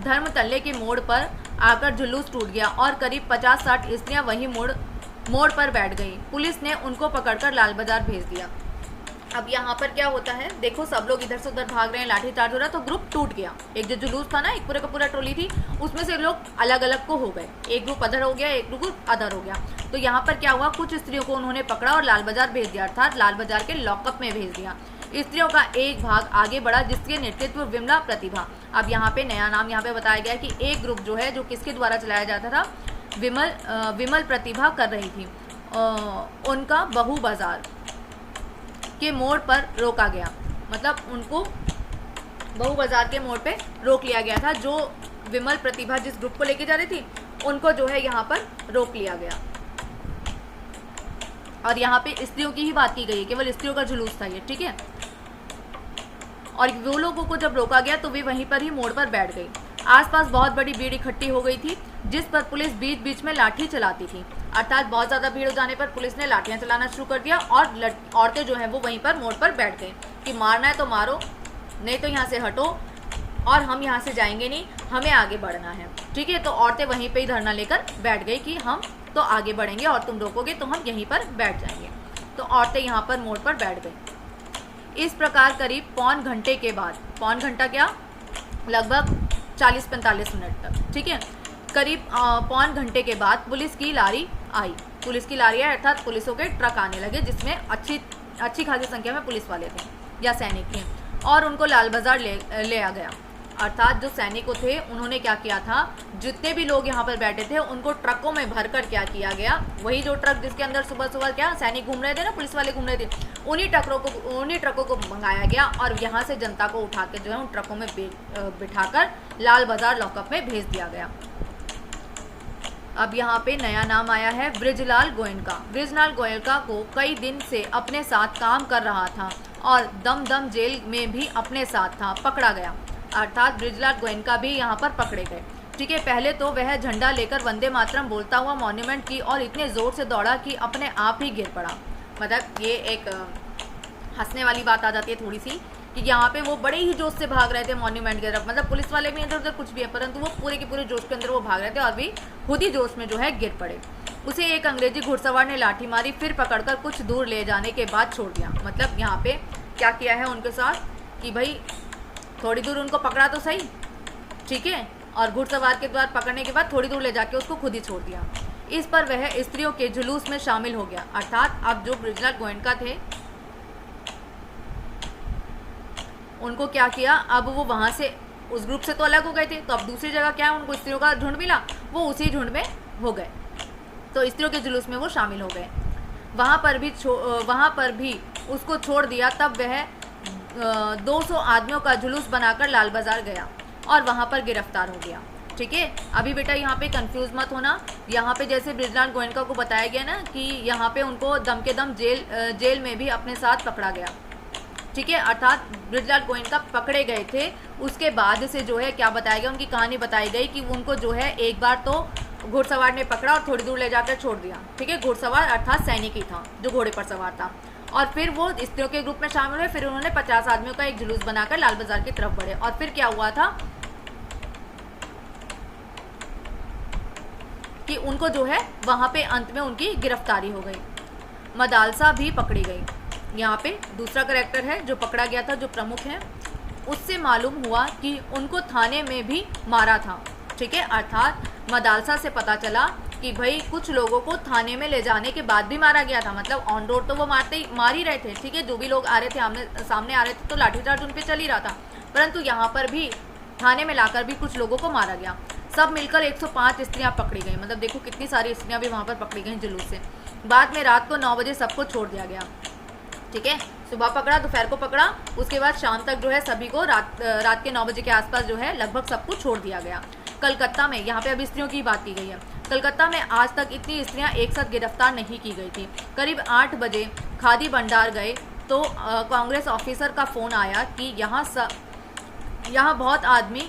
धर्मतल्ले के मोड़ पर आकर जुलूस टूट गया और करीब 50-60 स्त्रियां वहीं मोड़ पर बैठ गई। पुलिस ने उनको पकड़कर लाल बाजार भेज दिया। अब यहाँ पर क्या होता है, देखो सब लोग इधर से उधर भाग रहे हैं, लाठीचार्ज हो रहा है, तो ग्रुप टूट गया। एक जो जुलूस था ना, एक पूरे का पूरा टोली थी, उसमें से लोग अलग अलग को हो गए। एक ग्रुप अधर हो गया, एक ग्रुप अधर हो गया। तो यहाँ पर क्या हुआ, कुछ स्त्रियों को उन्होंने पकड़ा और लाल बाजार भेज दिया, अर्थात लाल बाजार के लॉकअप में भेज दिया। स्त्रियों का एक भाग आगे बढ़ा जिसके नेतृत्व विमला प्रतिभा। अब यहाँ पे नया नाम यहाँ पे बताया गया कि एक ग्रुप जो है जो किसके द्वारा चलाया जाता था, विमल प्रतिभा कर रही थी। उनका बहु बाजार के मोड़ पर रोका गया। मतलब उनको बहु बाजार के मोड़ पे रोक लिया गया था। जो विमल प्रतिभा जिस ग्रुप को लेके जा रही थी उनको जो है यहाँ पर रोक लिया गया। और यहाँ पे स्त्रियों की ही बात की गई है, केवल स्त्रियों का जुलूस था ये। ठीक है, और वो लोगों को जब रोका गया तो वे वहीं पर ही मोड़ पर बैठ गई। आसपास बहुत बड़ी भीड़ इकट्ठी हो गई थी जिस पर पुलिस बीच बीच में लाठी चलाती थी। अर्थात बहुत ज़्यादा भीड़ हो जाने पर पुलिस ने लाठियां चलाना शुरू कर दिया और औरतें जो हैं वो वहीं पर मोड़ पर बैठ गई कि मारना है तो मारो, नहीं तो यहाँ से हटो और हम यहाँ से जाएंगे नहीं, हमें आगे बढ़ना है। ठीक है, तो औरतें वहीं पर ही धरना लेकर बैठ गई कि हम तो आगे बढ़ेंगे और तुम रोकोगे तो हम यहीं पर बैठ जाएंगे। तो औरतें यहाँ पर मोड़ पर बैठ गई। इस प्रकार करीब पौन घंटे के बाद, पौन घंटा क्या, लगभग 40-45 मिनट तक, ठीक है, करीब पौन घंटे के बाद पुलिस की लारी आई। पुलिस की लारी आई अर्थात पुलिसों के ट्रक आने लगे जिसमें अच्छी खासी संख्या में पुलिस वाले थे या सैनिक थे और उनको लाल बाजार ले आ गया। अर्थात जो सैनिकों थे उन्होंने क्या किया था, जितने भी लोग यहाँ पर बैठे थे उनको ट्रकों में भरकर क्या किया गया, वही जो ट्रक जिसके अंदर सुबह सुबह क्या सैनिक घूम रहे थे ना, पुलिस वाले घूम रहे थे, उन्हीं ट्रकों को मंगाया गया और यहाँ से जनता को उठा के जो है उन ट्रकों में बिठाकर लाल बाजार लॉकअप में भेज दिया गया। अब यहाँ पे नया नाम आया है बृजलाल गोयनका। बृजलाल गोयनका को कई दिन से अपने साथ काम कर रहा था और दमदम जेल में भी अपने साथ था, पकड़ा गया। अर्थात बृजलाल गोयनका भी यहाँ पर पकड़े गए। ठीक है, पहले तो वह झंडा लेकर वंदे मातरम बोलता हुआ मॉन्यूमेंट की और इतने ज़ोर से दौड़ा कि अपने आप ही गिर पड़ा। मतलब ये एक हंसने वाली बात आ जाती है थोड़ी सी कि यहाँ पे वो बड़े ही जोश से भाग रहे थे मॉन्यूमेंट की तरफ। मतलब पुलिस वाले भी इधर उधर कुछ भी है, परंतु वो पूरे के पूरे जोश के अंदर वो भाग रहे थे और भी खुद ही जोश में जो है गिर पड़े। उसे एक अंग्रेजी घुड़सवार ने लाठी मारी, फिर पकड़कर कुछ दूर ले जाने के बाद छोड़ दिया। मतलब यहाँ पे क्या किया है उनके साथ कि भाई थोड़ी दूर उनको पकड़ा तो सही, ठीक है, और घुड़सवार के द्वारा पकड़ने के बाद थोड़ी दूर ले जाके उसको खुद ही छोड़ दिया। इस पर वह स्त्रियों के जुलूस में शामिल हो गया। अर्थात अब जो बृजलाल गोयनका थे उनको क्या किया, अब वो वहाँ से उस ग्रुप से तो अलग हो गए थे, तो अब दूसरी जगह क्या है, उनको स्त्रियों का झुंड मिला, वो उसी झुंड में हो गए, तो स्त्रियों के जुलूस में वो शामिल हो गए। वहाँ पर भी उसको छोड़ दिया। तब वह 200 आदमियों का जुलूस बनाकर लाल बाजार गया और वहाँ पर गिरफ्तार हो गया। ठीक है, अभी बेटा यहाँ पे कंफ्यूज मत होना। यहाँ पे जैसे बृजलाल गोयनका को बताया गया ना कि यहाँ पे उनको दम के दम जेल में भी अपने साथ पकड़ा गया। ठीक है, अर्थात बृजलाल गोयनका पकड़े गए थे, उसके बाद से जो है क्या बताया गया, उनकी कहानी बताई गई कि उनको जो है एक बार तो घुड़सवार ने पकड़ा और थोड़ी दूर ले जाकर छोड़ दिया। ठीक है, घुड़सवार अर्थात सैनिक ही था जो घोड़े पर सवार था, और फिर वो स्त्रियों के ग्रुप में शामिल हुए। फिर उन्होंने 50 आदमियों का एक जुलूस बनाकर लाल बाजार की तरफ बढ़े। और फिर क्या हुआ था कि उनको जो है वहाँ पे अंत में उनकी गिरफ्तारी हो गई। मदालसा भी पकड़ी गई। यहाँ पे दूसरा करेक्टर है जो पकड़ा गया था, जो प्रमुख है, उससे मालूम हुआ कि उनको थाने में भी मारा था। ठीक है, अर्थात मदालसा से पता चला कि भाई कुछ लोगों को थाने में ले जाने के बाद भी मारा गया था। मतलब ऑन रोड तो वो मार ही रहे थे, ठीक है, जो भी लोग आ रहे थे सामने आ रहे थे तो लाठीचार्ज उन पे चल ही रहा था, परंतु यहाँ पर भी थाने में लाकर भी कुछ लोगों को मारा गया। सब मिलकर 105 स्त्रियाँ पकड़ी गई। मतलब देखो कितनी सारी स्त्रियाँ भी वहाँ पर पकड़ी गई जुलूस से। बाद में रात को 9 बजे सबको छोड़ दिया गया। ठीक है, सुबह पकड़ा, दोपहर को पकड़ा, उसके बाद शाम तक जो है सभी को रात के 9 बजे के आसपास जो है लगभग सबको छोड़ दिया गया। कलकत्ता में, यहाँ पे अभी स्त्रियों की बात की गई है, कलकत्ता में आज तक इतनी स्त्रियाँ एक साथ गिरफ्तार नहीं की गई थी। करीब 8 बजे खादी भंडार गए तो कांग्रेस ऑफिसर का फ़ोन आया कि यहाँ बहुत आदमी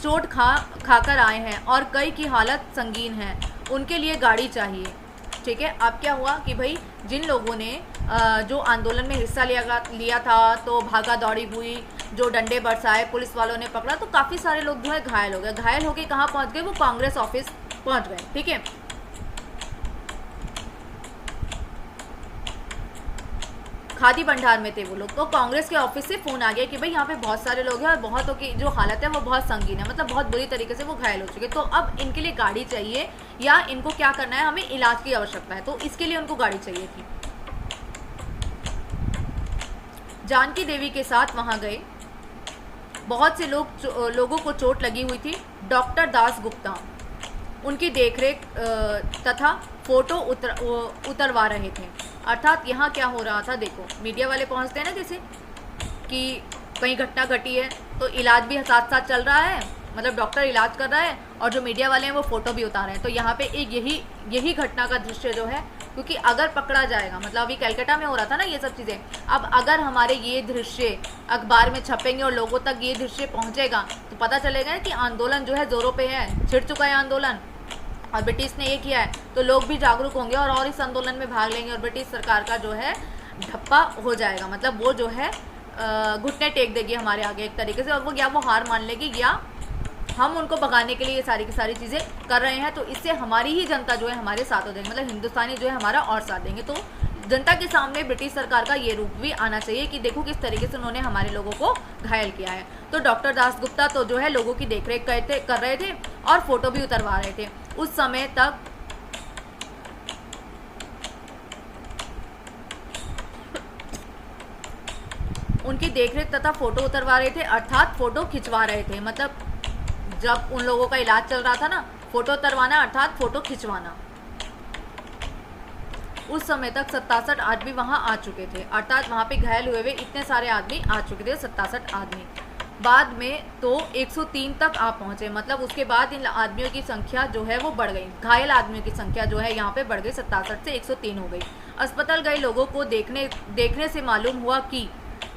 चोट खाकर आए हैं और कई की हालत संगीन है, उनके लिए गाड़ी चाहिए। ठीक है, अब क्या हुआ कि भाई जिन लोगों ने जो आंदोलन में हिस्सा लिया था तो भागा दौड़ी हुई, जो डंडे बरसाए, पुलिस वालों ने पकड़ा, तो काफ़ी सारे लोग जो है घायल हो गए। घायल होके कहाँ पहुँच गए, वो कांग्रेस ऑफिस पहुँच गए। ठीक है, खादी भंडार में थे वो लोग, तो कांग्रेस के ऑफिस से फ़ोन आ गया कि भाई यहाँ पे बहुत सारे लोग हैं और बहुतों की जो हालत है वो बहुत संगीन है, मतलब बहुत बुरी तरीके से वो घायल हो चुके, तो अब इनके लिए गाड़ी चाहिए या इनको क्या करना है, हमें इलाज की आवश्यकता है, तो इसके लिए उनको गाड़ी चाहिए थी। जानकी देवी के साथ वहाँ गए। बहुत से लोगों को चोट लगी हुई थी। डॉक्टर दास गुप्ता उनकी देखरेख तथा फोटो उतरवा रहे थे। अर्थात यहाँ क्या हो रहा था, देखो मीडिया वाले पहुँचते हैं ना, जैसे कि कहीं घटना घटी है तो इलाज भी साथ साथ चल रहा है, मतलब डॉक्टर इलाज कर रहा है और जो मीडिया वाले हैं वो फ़ोटो भी उतार रहे हैं। तो यहाँ पे एक यही घटना का दृश्य जो है, क्योंकि अगर पकड़ा जाएगा, मतलब अभी कलकत्ता में हो रहा था ना ये सब चीज़ें, अब अगर हमारे ये दृश्य अखबार में छपेंगे और लोगों तक ये दृश्य पहुँचेगा तो पता चलेगा कि आंदोलन जो है ज़ोरों पे है, छिड़ चुका है आंदोलन और ब्रिटिश ने ये किया है, तो लोग भी जागरूक होंगे और इस आंदोलन में भाग लेंगे और ब्रिटिश सरकार का जो है धप्पा हो जाएगा। मतलब वो जो है घुटने टेक देगी हमारे आगे एक तरीके से, और वो या वो हार मान लेगी या हम उनको भगाने के लिए ये सारी की सारी चीज़ें कर रहे हैं, तो इससे हमारी ही जनता जो है हमारे साथ हो देंगे, मतलब हिंदुस्तानी जो है हमारा और साथ देंगे। तो जनता के सामने ब्रिटिश सरकार का ये रूप भी आना चाहिए कि देखो किस तरीके से उन्होंने हमारे लोगों को घायल किया है। तो डॉक्टर दास गुप्ता तो जो है लोगों की देखरेख कर रहे थे और फोटो भी उतरवा रहे थे। उस समय तक उनकी देखरेख तथा फोटो उतरवा रहे थे, अर्थात फोटो खिंचवा रहे थे। मतलब जब उन लोगों का इलाज चल रहा था ना, फोटो उतरवाना अर्थात फोटो खिंचवाना। उस समय तक 67 आदमी वहां आ चुके थे, अर्थात वहां पे घायल हुए हुए इतने सारे आदमी आ चुके थे, 67 आदमी। बाद में तो 103 तक आ पहुंचे, मतलब उसके बाद इन आदमियों की संख्या जो है वो बढ़ गई, घायल आदमियों की संख्या जो है यहाँ पे बढ़ गई, 67 से 103 हो गई। अस्पताल गए लोगों को देखने से मालूम हुआ कि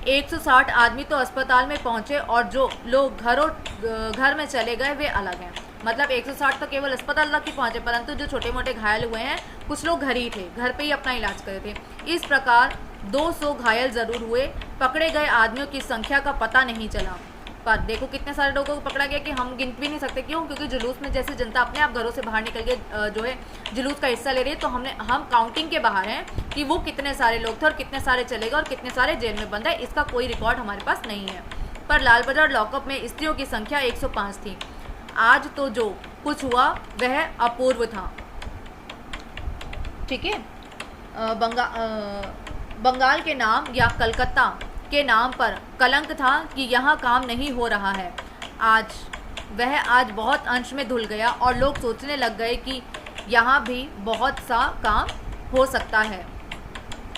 160 आदमी तो अस्पताल में पहुंचे और जो लोग घर में चले गए वे अलग हैं। मतलब 160 तो केवल अस्पताल तक ही पहुंचे, परंतु जो छोटे मोटे घायल हुए हैं कुछ लोग घर ही थे, घर पे ही अपना इलाज कर रहे थे। इस प्रकार 200 घायल जरूर हुए। पकड़े गए आदमियों की संख्या का पता नहीं चला। पर देखो कितने सारे लोगों को पकड़ा गया कि हम गिन भी नहीं सकते। क्यों? क्योंकि जुलूस में जैसे जनता अपने आप घरों से बाहर निकल के जो है जुलूस का हिस्सा ले रही है, तो हम काउंटिंग के बाहर हैं कि वो कितने सारे लोग थे और कितने सारे चले गए और कितने सारे जेल में बंद है, इसका कोई रिकॉर्ड हमारे पास नहीं है। पर लाल बाजार लॉकअप में स्त्रियों की संख्या 105 थी। आज तो जो कुछ हुआ वह अपूर्व था। ठीक है, बंगाल के नाम या कलकत्ता के नाम पर कलंक था कि यहाँ काम नहीं हो रहा है। आज बहुत अंश में धुल गया और लोग सोचने लग गए कि यहाँ भी बहुत सा काम हो सकता है।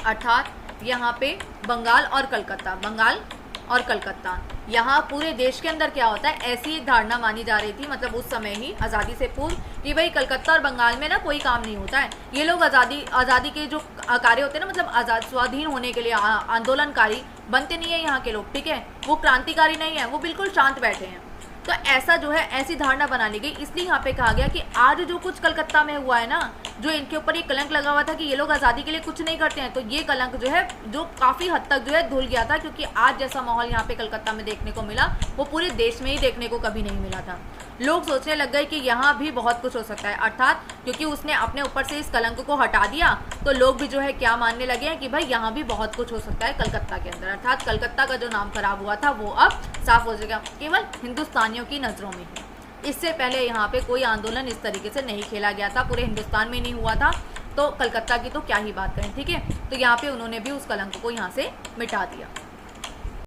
अर्थात यहाँ पे बंगाल और कलकत्ता, यहाँ पूरे देश के अंदर क्या होता है, ऐसी एक धारणा मानी जा रही थी, मतलब उस समय ही आज़ादी से पूर्व, कि भाई कलकत्ता और बंगाल में ना कोई काम नहीं होता है। ये लोग आज़ादी के जो कार्य होते हैं ना, मतलब आज़ाद स्वाधीन होने के लिए आंदोलनकारी बनते नहीं है यहाँ के लोग, ठीक है, वो क्रांतिकारी नहीं है, वो बिल्कुल शांत बैठे हैं। तो ऐसा जो है ऐसी धारणा बना ली गई, इसलिए यहाँ पे कहा गया कि आज जो कुछ कलकत्ता में हुआ है ना, जो इनके ऊपर ये कलंक लगा हुआ था कि ये लोग आज़ादी के लिए कुछ नहीं करते हैं, तो ये कलंक जो है जो काफ़ी हद तक जो है धुल गया था। क्योंकि आज जैसा माहौल यहाँ पे कलकत्ता में देखने को मिला वो पूरे देश में ही देखने को कभी नहीं मिला था। लोग सोचने लग गए कि यहाँ भी बहुत कुछ हो सकता है। अर्थात क्योंकि उसने अपने ऊपर से इस कलंक को हटा दिया, तो लोग भी जो है क्या मानने लगे हैं कि भाई यहाँ भी बहुत कुछ हो सकता है कलकत्ता के अंदर। अर्थात कलकत्ता का जो नाम खराब हुआ था वो अब साफ हो जाएगा, केवल हिंदुस्तानियों की नज़रों में ही। इससे पहले यहाँ पे कोई आंदोलन इस तरीके से नहीं खेला गया था, पूरे हिंदुस्तान में नहीं हुआ था, तो कलकत्ता की तो क्या ही बात करें। ठीक है, तो यहाँ पे उन्होंने भी उस कलंक को यहाँ से मिटा दिया।